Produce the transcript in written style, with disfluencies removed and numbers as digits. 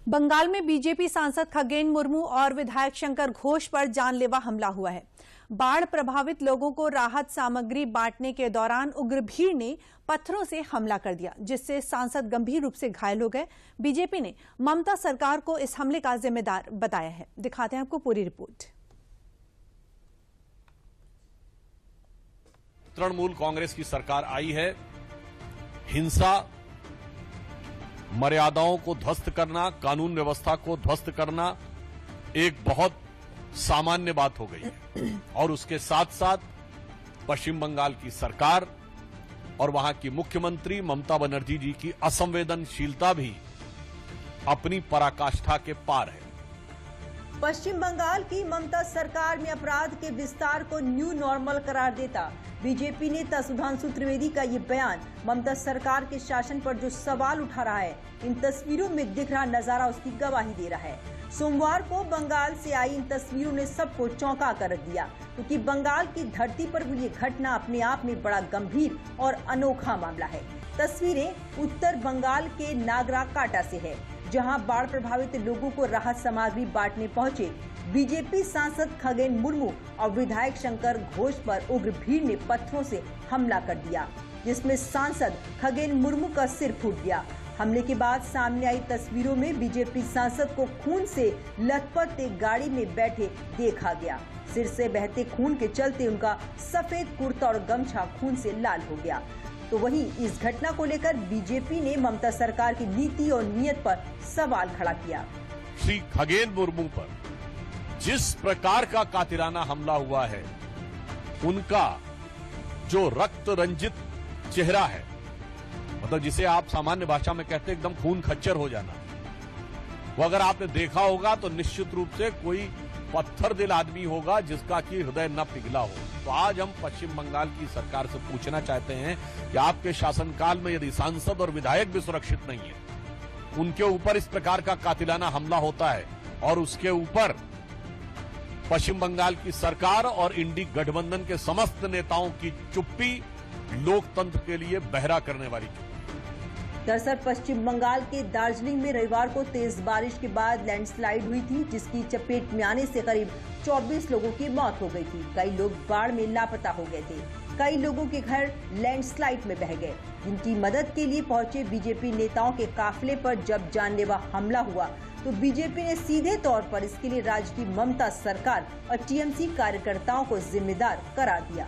बंगाल में बीजेपी सांसद खगेन मुर्मू और विधायक शंकर घोष पर जानलेवा हमला हुआ है। बाढ़ प्रभावित लोगों को राहत सामग्री बांटने के दौरान उग्र भीड़ ने पत्थरों से हमला कर दिया, जिससे सांसद गंभीर रूप से घायल हो गए। बीजेपी ने ममता सरकार को इस हमले का जिम्मेदार बताया है। दिखाते हैं आपको पूरी रिपोर्ट। तृणमूल कांग्रेस की सरकार आई है। हिंसा, मर्यादाओं को ध्वस्त करना, कानून व्यवस्था को ध्वस्त करना एक बहुत सामान्य बात हो गई है। और उसके साथ साथ पश्चिम बंगाल की सरकार और वहां की मुख्यमंत्री ममता बनर्जी जी की असंवेदनशीलता भी अपनी पराकाष्ठा के पार है। पश्चिम बंगाल की ममता सरकार में अपराध के विस्तार को न्यू नॉर्मल करार देता बीजेपी नेता सुधांशु त्रिवेदी का ये बयान ममता सरकार के शासन पर जो सवाल उठा रहा है, इन तस्वीरों में दिख रहा नजारा उसकी गवाही दे रहा है। सोमवार को बंगाल से आई इन तस्वीरों ने सबको चौंका कर रख दिया, क्योंकि बंगाल की धरती पर हुई ये घटना अपने आप में बड़ा गंभीर और अनोखा मामला है। तस्वीरें उत्तर बंगाल के नागरा काटा से है, जहां बाढ़ प्रभावित लोगों को राहत सामग्री बांटने पहुंचे बीजेपी सांसद खगेन मुर्मू और विधायक शंकर घोष पर उग्र भीड़ ने पत्थरों से हमला कर दिया, जिसमें सांसद खगेन मुर्मू का सिर फूट गया। हमले के बाद सामने आई तस्वीरों में बीजेपी सांसद को खून से लथपथ एक गाड़ी में बैठे देखा गया। सिर से बहते खून के चलते उनका सफेद कुर्ता और गमछा खून से लाल हो गया। तो वहीं इस घटना को लेकर बीजेपी ने ममता सरकार की नीति और नीयत पर सवाल खड़ा किया। श्री खगेन मुर्मू पर जिस प्रकार का कातिलाना हमला हुआ है, उनका जो रक्त रंजित चेहरा है, मतलब जिसे आप सामान्य भाषा में कहते हैं एकदम खून खच्चर हो जाना, वो अगर आपने देखा होगा तो निश्चित रूप से कोई पत्थर दिल आदमी होगा जिसका कि हृदय न पिघला हो। तो आज हम पश्चिम बंगाल की सरकार से पूछना चाहते हैं कि आपके शासनकाल में यदि सांसद और विधायक भी सुरक्षित नहीं है, उनके ऊपर इस प्रकार का कातिलाना हमला होता है और उसके ऊपर पश्चिम बंगाल की सरकार और इंडी गठबंधन के समस्त नेताओं की चुप्पी लोकतंत्र के लिए बहरा करने वाली चुप्पी। दरअसल पश्चिम बंगाल के दार्जिलिंग में रविवार को तेज बारिश के बाद लैंडस्लाइड हुई थी, जिसकी चपेट में आने से करीब 24 लोगों की मौत हो गई थी। कई लोग बाढ़ में लापता हो गए थे। कई लोगों के घर लैंडस्लाइड में बह गए। जिनकी मदद के लिए पहुंचे बीजेपी नेताओं के काफिले पर जब जानलेवा हमला हुआ तो बीजेपी ने सीधे तौर पर इसके लिए राज्य की ममता सरकार और टीएमसी कार्यकर्ताओं को जिम्मेदार करार दिया।